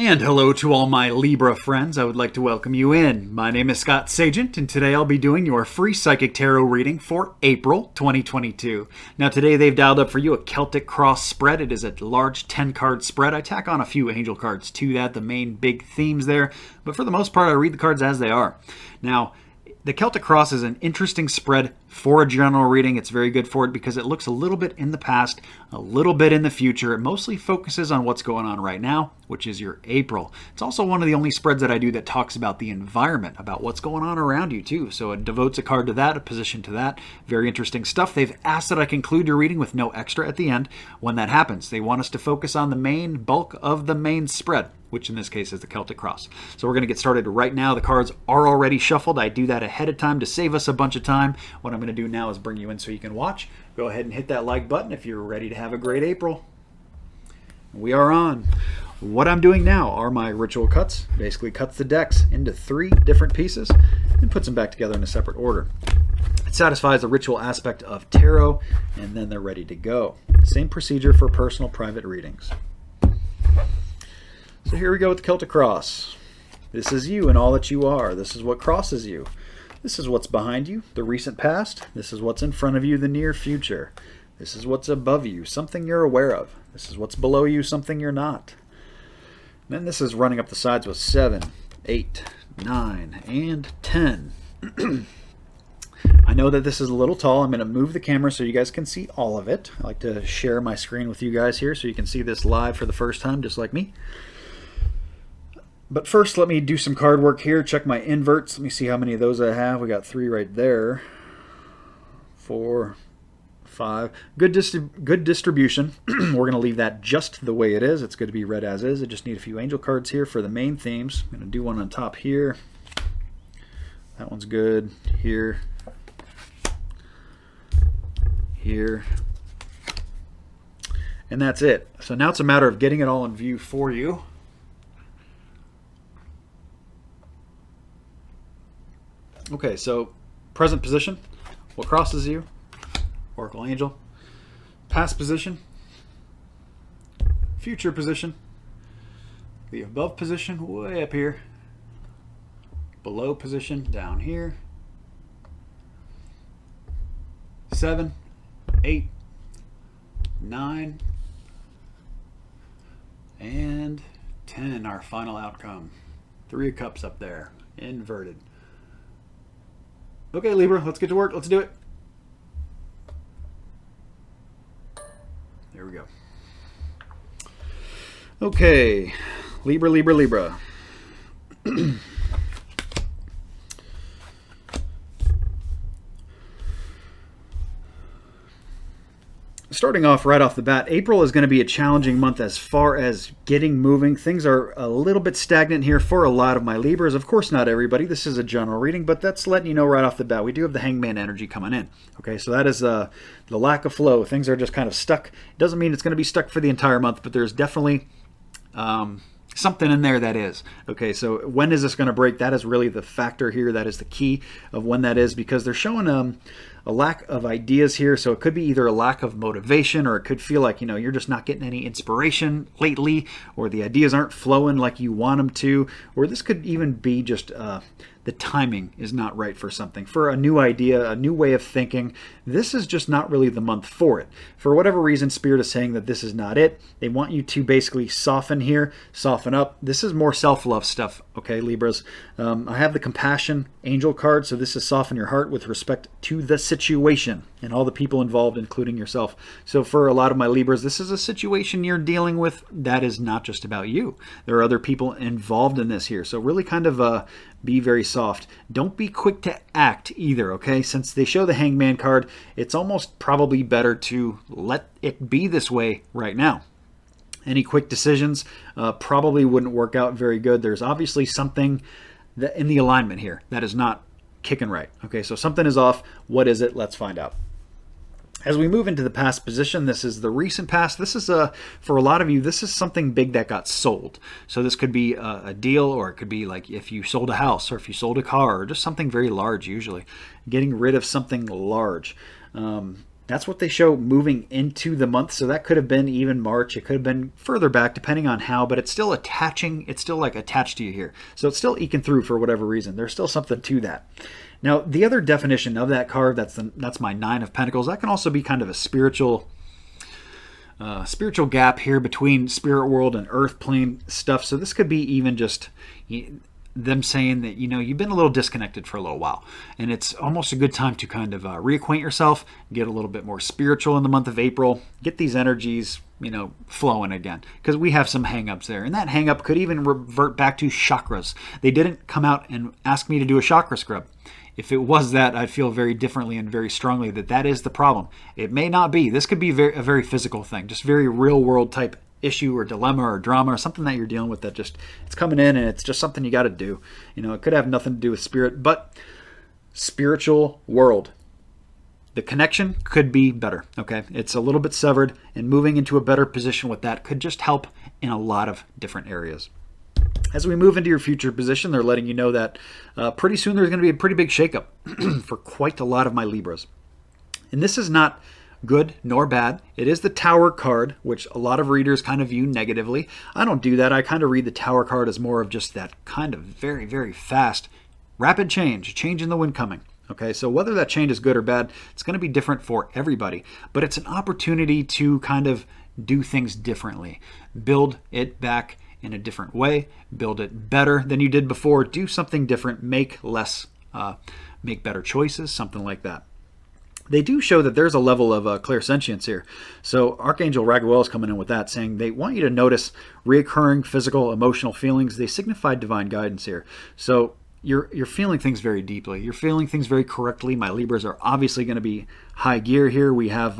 And hello to all my Libra friends. I would like to welcome you in. My name is Scott Sagent, and today I'll be doing your free psychic tarot reading for April 2022. Now today they've dialed up for you a Celtic Cross spread. It is a large 10-card spread. I tack on a few angel cards to that, the main big themes there, but for the most part I read the cards as they are. Now, the Celtic Cross is an interesting spread for a general reading. It's very good for it because it looks a little bit in the past, a little bit in the future. It mostly focuses on what's going on right now, which is your April. It's also one of the only spreads that I do that talks about the environment, about what's going on around you too. So it devotes a card to that, a position to that. Very interesting stuff. They've asked that I conclude your reading with no extra at the end when that happens. They want us to focus on the main bulk of the main spread, which in this case is the Celtic Cross. So we're going to get started right now. The cards are already shuffled. I do that ahead of time to save us a bunch of time. What I'm going to do now is bring you in so you can watch. Go ahead and hit that like button if you're ready to have a great April. We are on. What I'm doing now are my ritual cuts. Basically cuts the decks into 3 different pieces and puts them back together in a separate order. It satisfies the ritual aspect of tarot, and then they're ready to go. Same procedure for personal private readings. So here we go with the Celtic Cross. This is you and all that you are. This is what crosses you. This is what's behind you, the recent past. This is what's in front of you, the near future. This is what's above you, something you're aware of. This is what's below you, something you're not. And then this is running up the sides with 7, 8, 9, and 10. I know that this is a little tall. I'm going to move the camera so you guys can see all of it. I like to share my screen with you guys here so you can see this live for the first time, just like me. But first, let me do some card work here. Check my inverts. Let me see how many of those I have. We got 3 right there. 4, 5. Good distribution. We're going to leave that just the way it is. It's good to be read as is. I just need a few angel cards here for the main themes. I'm going to do one on top here. That one's good. Here. Here. And that's it. So now it's a matter of getting it all in view for you. Okay, so present position, what crosses you, Oracle Angel. Past position, future position, the above position way up here, below position down here, 7, 8, 9, and 10, our final outcome. 3 of Cups up there, inverted. Okay, Libra, let's get to work. Let's do it. There we go. Okay, Libra, Libra, Libra. Starting off right off the bat, April is going to be a challenging month as far as getting moving. Things are a little bit stagnant here for a lot of my Libras. Of course, not everybody. This is a general reading, but that's letting you know right off the bat. We do have the Hangman energy coming in. Okay, so that is the lack of flow. Things are just kind of stuck. It doesn't mean it's going to be stuck for the entire month, but there's definitely something in there that is. Okay, so when is this going to break? That is really the factor here. That is the key of when that is, because they're showing a lack of ideas here. So it could be either a lack of motivation, or it could feel like, you're just not getting any inspiration lately, or the ideas aren't flowing like you want them to, or this could even be just the timing is not right for something, for a new idea, a new way of thinking. This is just not really the month for it. For whatever reason, Spirit is saying that this is not it. They want you to basically soften here, soften up. This is more self-love stuff, okay, Libras? I have the Compassion Angel card, so this is soften your heart with respect to the situation and all the people involved, including yourself. So for a lot of my Libras, this is a situation you're dealing with that is not just about you. There are other people involved in this here. So really kind of be very soft. Don't be quick to act either, okay? Since they show the Hangman card, it's almost probably better to let it be this way right now. Any quick decisions probably wouldn't work out very good. There's obviously something that in the alignment here that is not kicking right. Okay, so something is off. What is it? Let's find out. As we move into the past position, this is the recent past. This is, for a lot of you, this is something big that got sold. So this could be a deal, or it could be like if you sold a house, or if you sold a car, or just something very large usually. Getting rid of something large. That's what they show moving into the month. So that could have been even March. It could have been further back, depending on how, but it's still attaching. It's still like attached to you here. So it's still eking through for whatever reason. There's still something to that. Now, the other definition of that card, that's my Nine of Pentacles. That can also be kind of a spiritual gap here between spirit world and earth plane stuff. So this could be even just them saying that, you've been a little disconnected for a little while, and it's almost a good time to kind of reacquaint yourself, get a little bit more spiritual in the month of April, get these energies, flowing again, because we have some hang-ups there. And that hang-up could even revert back to chakras. They didn't come out and ask me to do a chakra scrub. If it was that, I'd feel very differently and very strongly that is the problem. It may not be. This could be a very physical thing, just very real-world type issue or dilemma or drama or something that you're dealing with that just, it's coming in and it's just something you got to do. It could have nothing to do with spirit, but spiritual world. The connection could be better, okay? It's a little bit severed, and moving into a better position with that could just help in a lot of different areas. As we move into your future position, they're letting you know that pretty soon there's going to be a pretty big shakeup for quite a lot of my Libras. And this is not good nor bad. It is the Tower card, which a lot of readers kind of view negatively. I don't do that. I kind of read the Tower card as more of just that kind of very, very fast, rapid change in the wind coming. Okay, so whether that change is good or bad, it's going to be different for everybody. But it's an opportunity to kind of do things differently. Build it back in a different way. Build it better than you did before. Do something different. Make better choices, something like that. They do show that there's a level of clairsentience here. So Archangel Raguel is coming in with that, saying they want you to notice reoccurring physical, emotional feelings. They signify divine guidance here. So you're feeling things very deeply. You're feeling things very correctly. My Libras are obviously going to be high gear here. We have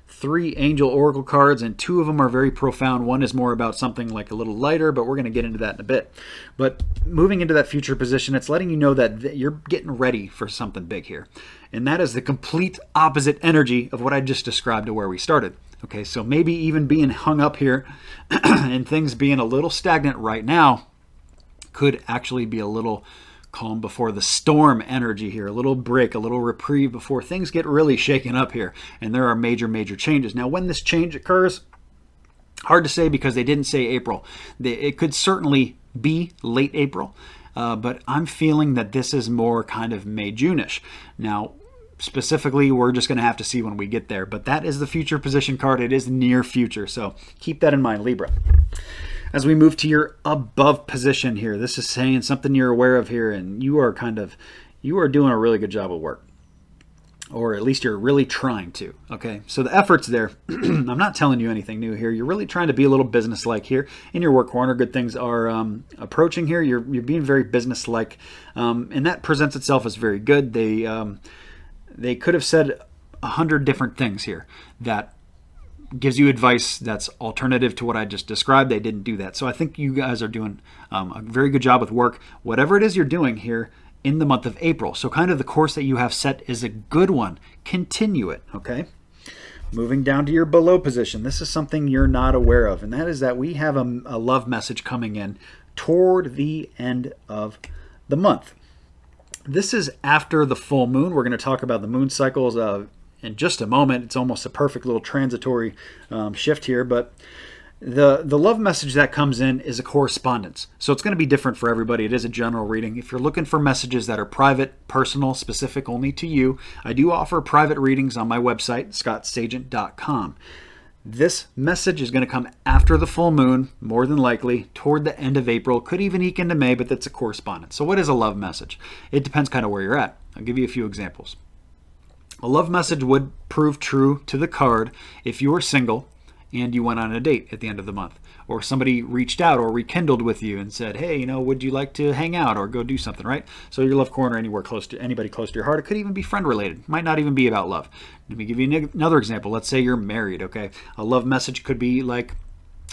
3 angel oracle cards, and 2 of them are very profound. One is more about something like a little lighter, but we're going to get into that in a bit. But moving into that future position, it's letting you know that you're getting ready for something big here. And that is the complete opposite energy of what I just described to where we started. Okay, so maybe even being hung up here and things being a little stagnant right now could actually be a little calm before the storm energy here, a little break, a little reprieve before things get really shaken up here. And there are major, major changes. Now, when this change occurs, hard to say because they didn't say April. It could certainly be late April, but I'm feeling that this is more kind of May, June-ish. Now, specifically, we're just going to have to see when we get there, but that is the future position card. It is near future, so keep that in mind, Libra. As we move to your above position here, this is saying something you're aware of here, and you are doing a really good job of work, or at least you're really trying to. Okay, so the effort's there. I'm not telling you anything new here. You're really trying to be a little business-like here in your work corner. Good things are approaching here. You're being very business-like, and that presents itself as very good. They could have said 100 different things here that gives you advice that's alternative to what I just described. They didn't do that. So I think you guys are doing a very good job with work, whatever it is you're doing here in the month of April. So kind of the course that you have set is a good one. Continue it, okay? Moving down to your below position, this is something you're not aware of, and that is that we have a love message coming in toward the end of the month. This is after the full moon. We're going to talk about the moon cycles in just a moment. It's almost a perfect little transitory shift here, but the love message that comes in is a correspondence. So it's going to be different for everybody. It is a general reading. If you're looking for messages that are private, personal, specific only to you, I do offer private readings on my website, scottsagent.com. This message is going to come after the full moon, more than likely, toward the end of April. Could even eke into May, but that's a correspondence. So what is a love message? It depends kind of where you're at. I'll give you a few examples. A love message would prove true to the card if you were single and you went on a date at the end of the month, or somebody reached out or rekindled with you and said, hey, would you like to hang out or go do something, right? So your love corner, anybody close to your heart. It could even be friend related. Might not even be about love. Let me give you another example. Let's say you're married, okay? A love message could be like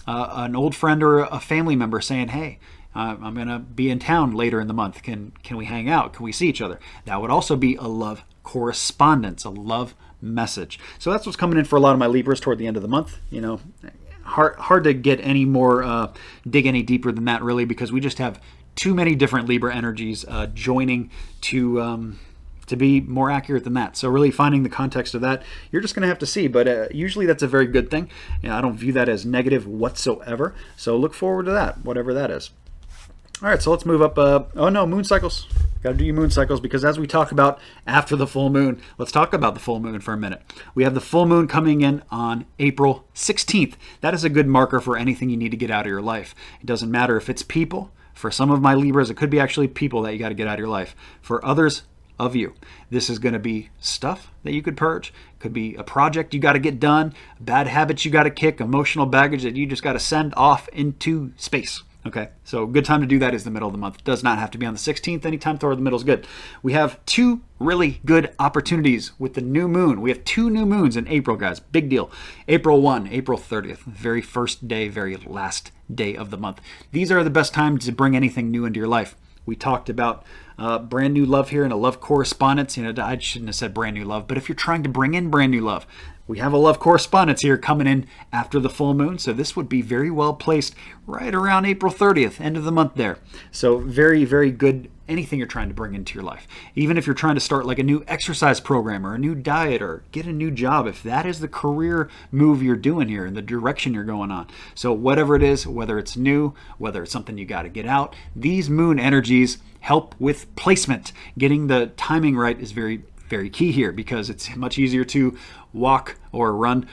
an old friend or a family member saying, hey, I'm going to be in town later in the month. Can we hang out? Can we see each other? That would also be a love correspondence, a love message. So that's what's coming in for a lot of my Libras toward the end of the month. Hard to get any more, dig any deeper than that really, because we just have too many different Libra energies joining to to be more accurate than that. So really finding the context of that, you're just going to have to see. But usually that's a very good thing. I don't view that as negative whatsoever. So look forward to that, whatever that is. All right, so let's move up. Oh no, moon cycles. Got to do your moon cycles, because as we talk about after the full moon, let's talk about the full moon for a minute. We have the full moon coming in on April 16th. That is a good marker for anything you need to get out of your life. It doesn't matter if it's people. For some of my Libras, it could be actually people that you got to get out of your life. For others of you, this is going to be stuff that you could purge. It could be a project you got to get done, bad habits you got to kick, emotional baggage that you just got to send off into space. Okay, so good time to do that is the middle of the month. It does not have to be on the 16th. Anytime toward the middle is good. We have two really good opportunities with the new moon. We have two new moons in April, guys. Big deal. April 1, April 30th, very first day, very last day of the month. These are the best times to bring anything new into your life. We talked about brand new love here and a love correspondence. I shouldn't have said brand new love, but if you're trying to bring in brand new love, we have a love correspondence here coming in after the full moon. So this would be very well placed right around April 30th, end of the month there. So very, very good. Anything you're trying to bring into your life. Even if you're trying to start like a new exercise program or a new diet or get a new job, if that is the career move you're doing here and the direction you're going on. So whatever it is, whether it's new, whether it's something you got to get out, these moon energies help with placement. Getting the timing right is very, very key here, because it's much easier to walk or run,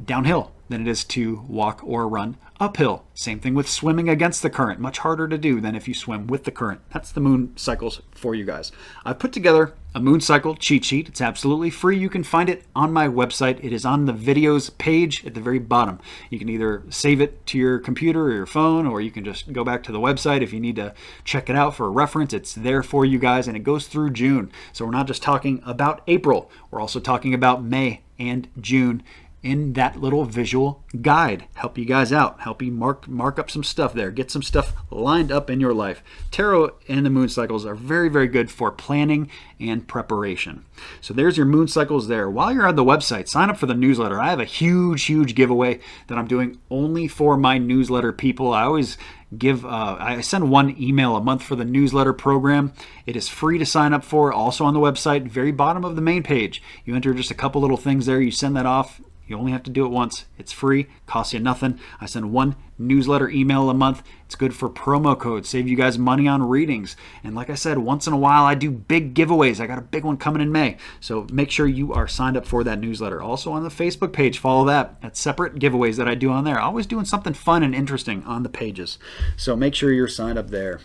downhill than it is to walk or run uphill. Same thing with swimming against the current. Much harder to do than if you swim with the current. That's the moon cycles for you guys. I've put together a moon cycle cheat sheet. It's absolutely free. You can find it on my website. It is on the videos page at the very bottom. You can either save it to your computer or your phone, or you can just go back to the website if you need to check it out for a reference. It's there for you guys, and it goes through June. So we're not just talking about April. We're also talking about May and June in that little visual guide. Help you guys out, help you mark up some stuff there, get some stuff lined up in your life. Tarot and the moon cycles are very, very good for planning and preparation. So there's your moon cycles there. While you're on the website, sign up for the newsletter. I have a huge giveaway that I'm doing only for my newsletter people. I always I send one email a month for the newsletter program. It is free to sign up for, also on the website, very bottom of the main page. You enter just a couple little things there, you send that off. You only have to do it once. It's free, costs you nothing. I send one newsletter email a month. It's good for promo codes, save you guys money on readings. And like I said, once in a while I do big giveaways. I got a big one coming in May. So make sure you are signed up for that newsletter. Also on the Facebook page, follow that. That's separate giveaways that I do on there. Always doing something fun and interesting on the pages. So make sure you're signed up there.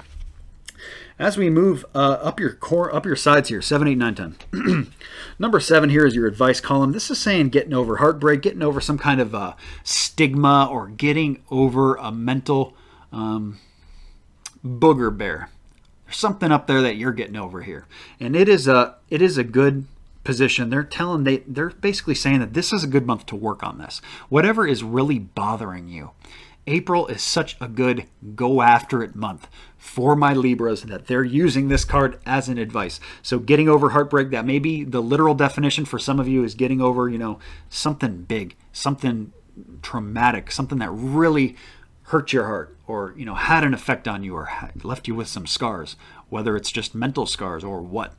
As we move up your sides here, 7, 8, 9, 10. Number 7 here is your advice column. This is saying getting over heartbreak, getting over some kind of stigma, or getting over a mental booger bear. There's something up there that you're getting over here, and it is a good position. They're basically saying that this is a good month to work on this. Whatever is really bothering you. April is such a good go after it month for my Libras that they're using this card as an advice. So getting over heartbreak, that may be the literal definition for some of you, is getting over, something big, something traumatic, something that really hurt your heart, or, had an effect on you, or left you with some scars, whether it's just mental scars or what.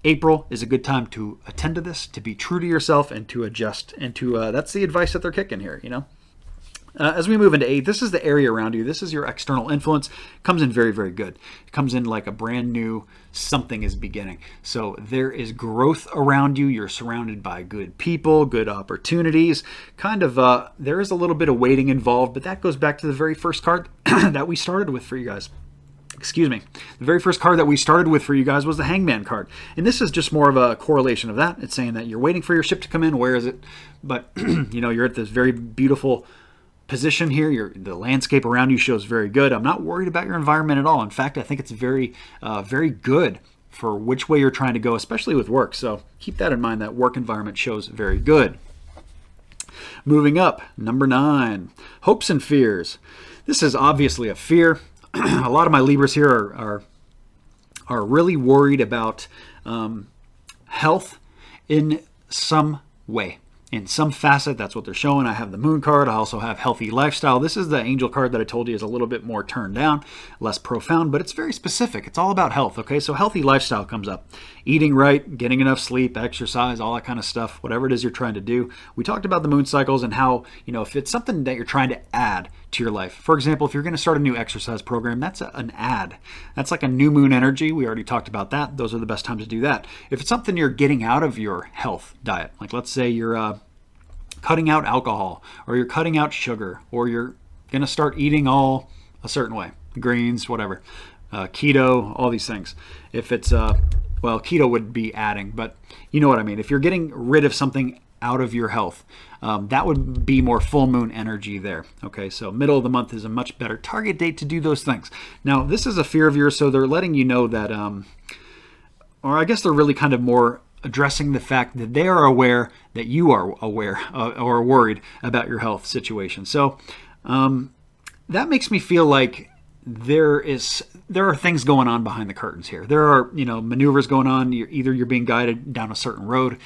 April is a good time to attend to this, to be true to yourself, and to adjust. And that's the advice that they're kicking here, As we move into 8, this is the area around you. This is your external influence. It comes in very, very good. It comes in like a brand new something is beginning. So there is growth around you. You're surrounded by good people, good opportunities. There is a little bit of waiting involved, but that goes back to the very first card that we started with for you guys. Excuse me. The very first card that we started with for you guys was the Hangman card. And this is just more of a correlation of that. It's saying that you're waiting for your ship to come in. Where is it? But, you're at this very beautiful position here. The landscape around you shows very good. I'm not worried about your environment at all. In fact, I think it's very, very good for which way you're trying to go, especially with work. So keep that in mind. That work environment shows very good. Moving up, number 9, hopes and fears. This is obviously a fear. A lot of my Libras here are really worried about health in some way. in some facet. That's what they're showing. I have the moon card. I also have healthy lifestyle. This is the angel card that I told you is a little bit more turned down, less profound, but it's very specific. It's all about health, okay? So healthy lifestyle comes up. Eating right, getting enough sleep, exercise, all that kind of stuff, whatever it is you're trying to do. We talked about the moon cycles and how, if it's something that you're trying to add to your life. For example, if you're going to start a new exercise program, that's an add. That's like a new moon energy. We already talked about that. Those are the best times to do that. If it's something you're getting out of your health diet, like let's say you're cutting out alcohol, or you're cutting out sugar, or you're going to start eating all a certain way, greens, whatever, keto, all these things. If it's, well, keto would be adding, but you know what I mean. If you're getting rid of something out of your health, that would be more full moon energy there. Okay, so middle of the month is a much better target date to do those things. Now, this is a fear of yours, so they're letting you know that, or I guess they're really kind of more addressing the fact that they are aware that you are aware or worried about your health situation. So that makes me feel like there are things going on behind the curtains here. There are, maneuvers going on. You're being guided down a certain road.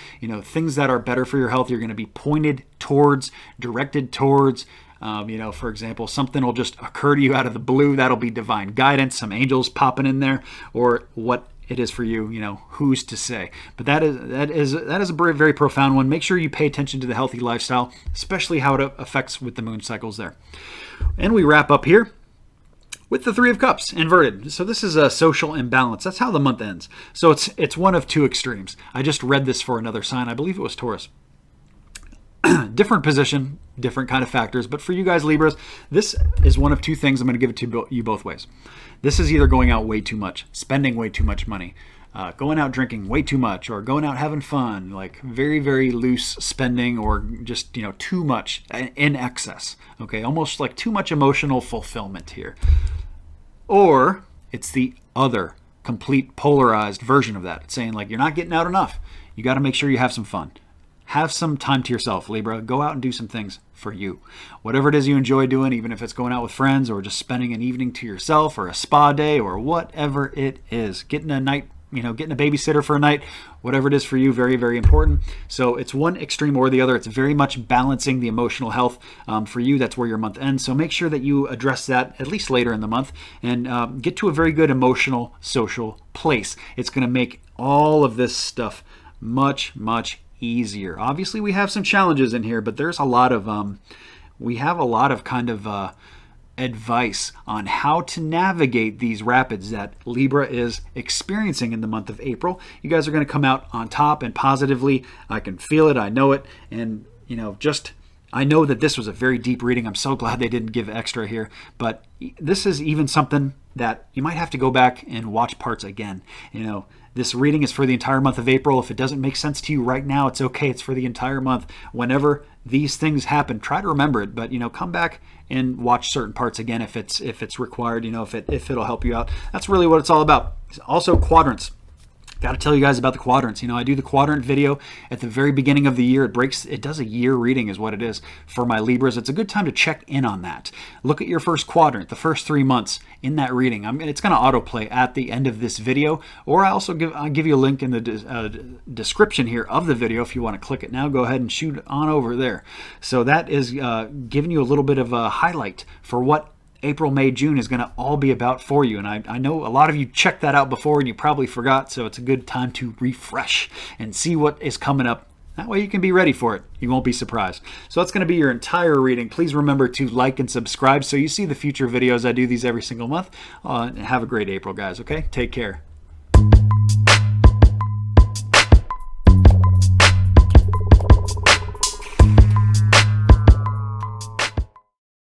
Things that are better for your health, you're going to be pointed towards, directed towards. For example, something will just occur to you out of the blue. That'll be divine guidance, some angels popping in there, or what it is for you, who's to say. But that is a very, very profound one. Make sure you pay attention to the healthy lifestyle, especially how it affects with the moon cycles there. And we wrap up here with the Three of Cups inverted. So this is a social imbalance. That's how the month ends. So it's one of two extremes. I just read this for another sign. I believe it was Taurus. Different position, different kind of factors. But for you guys, Libras, this is one of two things. I'm going to give it to you both ways. This is either going out way too much, spending way too much money, going out drinking way too much, or going out having fun, like very, very loose spending, or just, too much in excess. Okay, almost like too much emotional fulfillment here. Or it's the other complete polarized version of that. It's saying like you're not getting out enough. You got to make sure you have some fun. Have some time to yourself, Libra. Go out and do some things for you. Whatever it is you enjoy doing, even if it's going out with friends or just spending an evening to yourself or a spa day or whatever it is. Getting a night, getting a babysitter for a night, whatever it is for you, very, very important. So it's one extreme or the other. It's very much balancing the emotional health for you. That's where your month ends. So make sure that you address that at least later in the month and get to a very good emotional, social place. It's going to make all of this stuff much, much easier. Obviously, we have some challenges in here, but there's a lot of kind of advice on how to navigate these rapids that Libra is experiencing in the month of April. You guys are going to come out on top and positively. I can feel it. I know it. And, I know that this was a very deep reading. I'm so glad they didn't give extra here. But this is even something that you might have to go back and watch parts again. This reading is for the entire month of April. If it doesn't make sense to you right now, it's okay. It's for the entire month. Whenever these things happen, try to remember it. But, come back and watch certain parts again if it's required, if it'll help you out. That's really what it's all about. Also, quadrants. Got to tell you guys about the quadrants. I do the quadrant video at the very beginning of the year. It does a year reading is what it is for my Libras. It's a good time to check in on that. Look at your first quadrant, the first 3 months in that reading. It's going to autoplay at the end of this video, or I'll give you a link in the description here of the video. If you want to click it now, go ahead and shoot on over there. So that is giving you a little bit of a highlight for what April, May, June is going to all be about for you. And I know a lot of you checked that out before and you probably forgot, so it's a good time to refresh and see what is coming up. That way you can be ready for it. You won't be surprised. So that's going to be your entire reading. Please remember to like and subscribe so you see the future videos. I do these every single month. Have a great April, guys, okay? Take care.